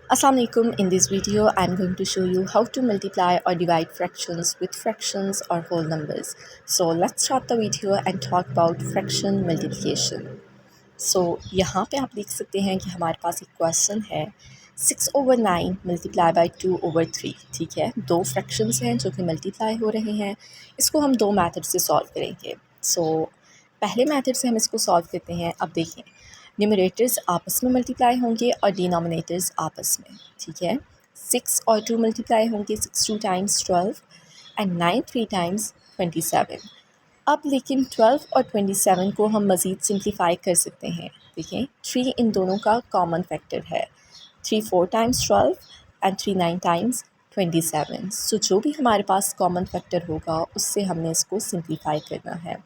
Assalamu alaikum. In this video I'm going to show you how to multiply or divide fractions with fractions or whole numbers. So let's start the video and talk about fraction multiplication. So यहाँ पे आप देख सकते हैं कि हमारे पास एक question है 6/9 मल्टीप्लाई बाई 2/3। ठीक है, दो फ्रैक्शंस हैं जो कि मल्टीप्लाई हो रहे हैं। इसको हम दो मेथड से सॉल्व करेंगे। सो पहले मेथड से हम इसको सॉल्व करते हैं। अब देखें, न्यूमरेटर्स आपस में मल्टीप्लाई होंगे और डिनोमिनेटर्स आपस में। ठीक है, 6 और 2 मल्टीप्लाई होंगे, 6 2 टाइम्स 12 एंड 9 3 टाइम्स 27। अब लेकिन 12 और 27 को हम मज़ीद सिंप्लीफाई कर सकते हैं। देखें, 3 इन दोनों का कॉमन फैक्टर है। 3 4 टाइम्स 12 एंड 3 9 टाइम्स 27। सो जो भी हमारे पास कॉमन फैक्टर होगा उससे हमने इसको सिंप्लीफाई करना है।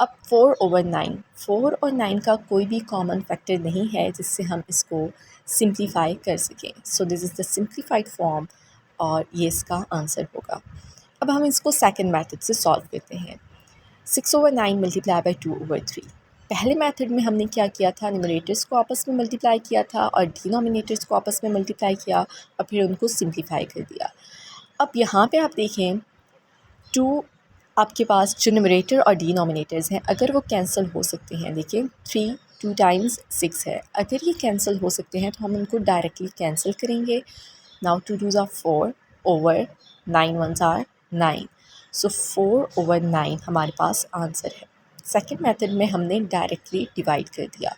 अब 4/9, 4 और 9 का कोई भी कॉमन फैक्टर नहीं है जिससे हम इसको सिंप्लीफाई कर सकें। So this is the simplified form और ये इसका आंसर होगा। अब हम इसको सेकंड मेथड से सॉल्व करते हैं। 6/9 मल्टीप्लाई बाई 2/3। पहले मेथड में हमने क्या किया था, न्यूमरेटर्स को आपस में मल्टीप्लाई किया था और डिनोमिनेटर्स को आपस में मल्टीप्लाई किया और फिर उनको सिंप्लीफाई कर दिया। अब यहाँ पे आप देखें, 2 आपके पास जो न्यूमरेटर और डिनोमिनेटर्स हैं अगर वो कैंसिल हो सकते हैं। देखिए, 3 2 टाइम्स 6 है, अगर ये कैंसिल हो सकते हैं तो हम उनको डायरेक्टली कैंसिल करेंगे। Now 2 2s are 4 over 9 1s are 9। सो 4/9 हमारे पास आंसर है। सेकंड मेथड में हमने डायरेक्टली डिवाइड कर दिया।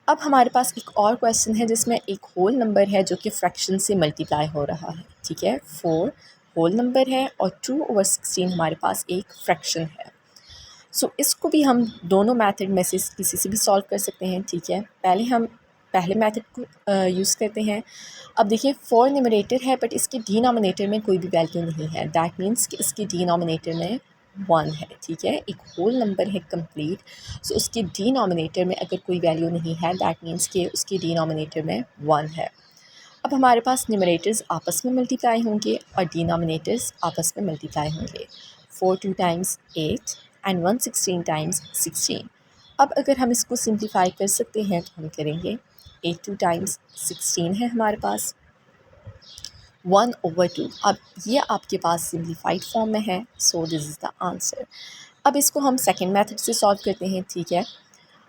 अब हमारे पास एक और क्वेश्चन है जिसमें एक होल नंबर है जो कि फ्रैक्शन से मल्टीप्लाई हो रहा है। ठीक है, 4 होल नंबर है और 2/16 हमारे पास एक फ्रैक्शन है। सो इसको भी हम दोनों मेथड में से किसी से भी सॉल्व कर सकते हैं। ठीक है, पहले हम पहले मेथड को यूज़ करते हैं। अब देखिए, 4 न्यूमरेटर है बट इसके डिनोमिनेटर में कोई भी वैल्यू नहीं है। दैट मीन्स कि इसके डिनोमिनेटर में 1 है। ठीक है, एक होल नंबर है कंप्लीट। सो उसके डिनोमिनेटर में अगर कोई वैल्यू नहीं है दैट मीन्स कि उसके डिनोमिनेटर में 1 है। अब हमारे पास न्यूमरेटर्स आपस में मल्टीप्लाई होंगे और डिनोमिनेटर्स आपस में मल्टीप्लाई होंगे। 4 2 टाइम्स 8 एंड 1 16 टाइम्स 16। अब अगर हम इसको सिंप्लीफाई कर सकते हैं तो हम करेंगे। 8 2 टाइम्स 16 है हमारे पास, 1/2। अब ये आपके पास सिंप्लीफाइड फॉर्म में है। So this is the answer. अब इसको हम सेकेंड मेथड से सॉल्व करते हैं। ठीक है,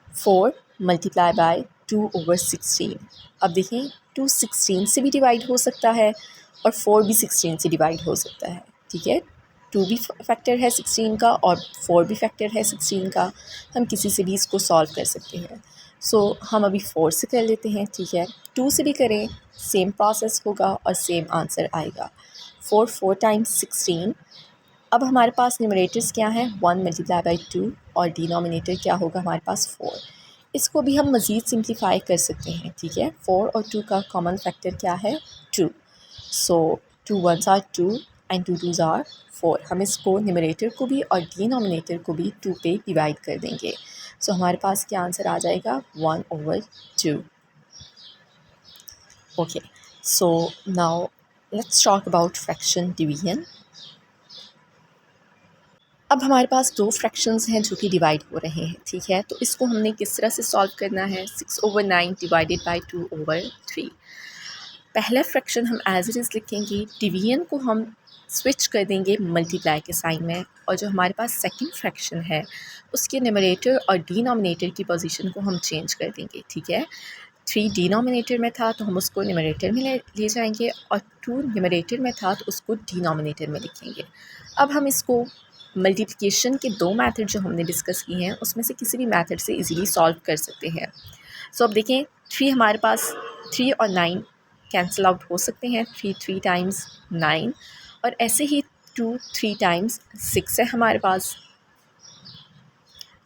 4 मल्टीप्लाई बाय 2/16। अब देखें, 2 16 से भी डिवाइड हो सकता है और 4 भी 16 से डिवाइड हो सकता है। ठीक है, 2 भी फैक्टर है 16 का और 4 भी फैक्टर है 16 का। हम किसी से भी इसको सॉल्व कर सकते हैं। सो हम अभी 4 से कर लेते हैं। ठीक है, 2 से भी करें, सेम प्रोसेस होगा और सेम आंसर आएगा। 4 4 टाइम्स 16। अब हमारे पास न्यूमरेटर्स क्या हैं, 1 मल्टीप्लाई बाई 2 और डिनोमिनेटर क्या होगा हमारे पास 4। इसको भी हम मज़ीद सिंप्लीफाई कर सकते हैं। ठीक है, 4 और 2 का कॉमन फैक्टर क्या है, 2। सो 2 1s are 2 and 2 2s are 4। हम इसको न्यूमरेटर को भी और डिनोमिनेटर को भी 2 पे डिवाइड कर देंगे। सो हमारे पास क्या आंसर आ जाएगा, 1/2। Okay, so now let's talk about fraction division. अब हमारे पास दो फ्रैक्शंस हैं जो कि डिवाइड हो रहे हैं। ठीक है, तो इसको हमने किस तरह से सॉल्व करना है, 6/9 डिवाइडेड बाई 2/3। पहला फ्रैक्शन हम एज इट इज़ लिखेंगे, डिवीजन को हम स्विच कर देंगे मल्टीप्लाई के साइन में, और जो हमारे पास सेकंड फ्रैक्शन है उसके न्यूमरेटर और डिनोमिनेटर की पोजीशन को हम चेंज कर देंगे। ठीक है, 3 डिनोमिनेटर में था तो हम उसको न्यूमरेटर में ले जाएंगे और 2 न्यूमरेटर में था तो उसको डिनोमिनेटर में लिखेंगे। अब हम इसको मल्टीप्लिकेशन के दो मेथड जो हमने डिस्कस किए हैं उसमें से किसी भी मेथड से इजीली सॉल्व कर सकते हैं। सो अब देखें, 3 हमारे पास, 3 और 9 कैंसिल आउट हो सकते हैं। 3 3 टाइम्स 9 और ऐसे ही 2 3 टाइम्स 6 है हमारे पास।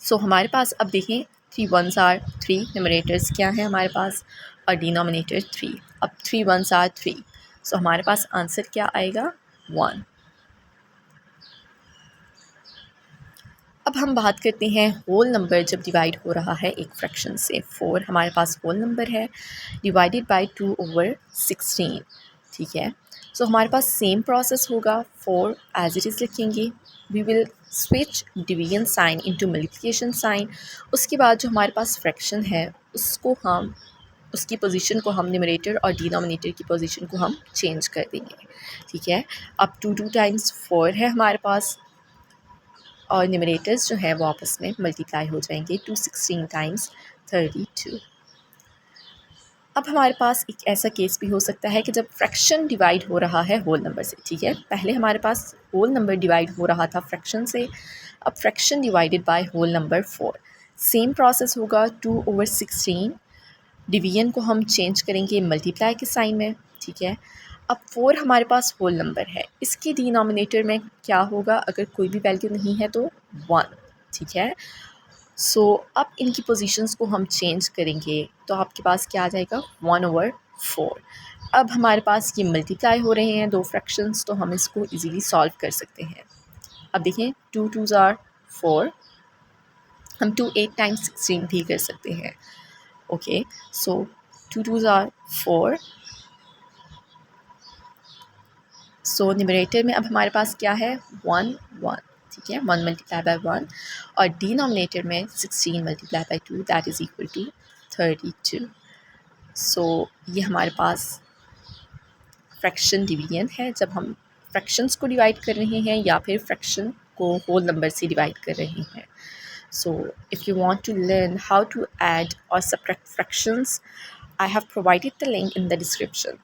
सो हमारे पास अब देखें, 3 1s are 3, न्यूमरेटर्स क्या है हमारे पास और डिनोमिनेटर 3। अब 3 1s are 3। सो हमारे पास आंसर क्या आएगा, 1। अब हम बात करते हैं होल नंबर जब डिवाइड हो रहा है एक फ्रैक्शन से। 4 हमारे पास होल नंबर है डिवाइडेड बाय 2/16। ठीक है, सो हमारे पास सेम प्रोसेस होगा। 4 एज इट इज़ लिखेंगे, we will switch division sign into multiplication sign. उसके बाद जो हमारे पास फ्रैक्शन है उसको हम उसकी पोजीशन को हम न्यूमरेटर और डिनोमिनेटर की पोजीशन को हम चेंज कर देंगे। ठीक है, अब 2 टाइम्स 4 है हमारे पास और न्यूमरेटर्स जो है वो आपस में मल्टीप्लाई हो जाएंगे 216 टाइम्स 32। अब हमारे पास एक ऐसा केस भी हो सकता है कि जब फ्रैक्शन डिवाइड हो रहा है होल नंबर से। ठीक है, पहले हमारे पास होल नंबर डिवाइड हो रहा था फ्रैक्शन से, अब fraction divided by whole number 4। Same process होगा 2/16, डिवीजन को हम चेंज करेंगे मल्टीप्लाई के साइन में। ठीक है, अब 4 हमारे पास होल नंबर है, इसके डिनोमिनेटर में क्या होगा, अगर कोई भी वैल्यू नहीं है तो 1। ठीक है, सो अब इनकी पोजीशंस को हम चेंज करेंगे तो आपके पास क्या आ जाएगा 1/4। अब हमारे पास ये मल्टीप्लाई हो रहे हैं दो फ्रैक्शंस, तो हम इसको इजीली सॉल्व कर सकते हैं। अब देखें 2 2s are 4, हम 2 8 टाइम्स 16 भी कर सकते हैं। Okay, so 2 2s are 4। So numerator में अब हमारे पास क्या है 1 1। ठीक है, 1 मल्टीप्लाई बाय 1 और डिनोमिनेटर में 16 multiply by 2 that is equal to 32। So ये हमारे पास फ्रैक्शन डिवीजन है जब हम फ्रैक्शंस को डिवाइड कर रहे हैं या फिर फ्रैक्शन को होल नंबर से डिवाइड कर रहे हैं। So if you want to learn how to add or subtract fractions, I have provided the link in the description.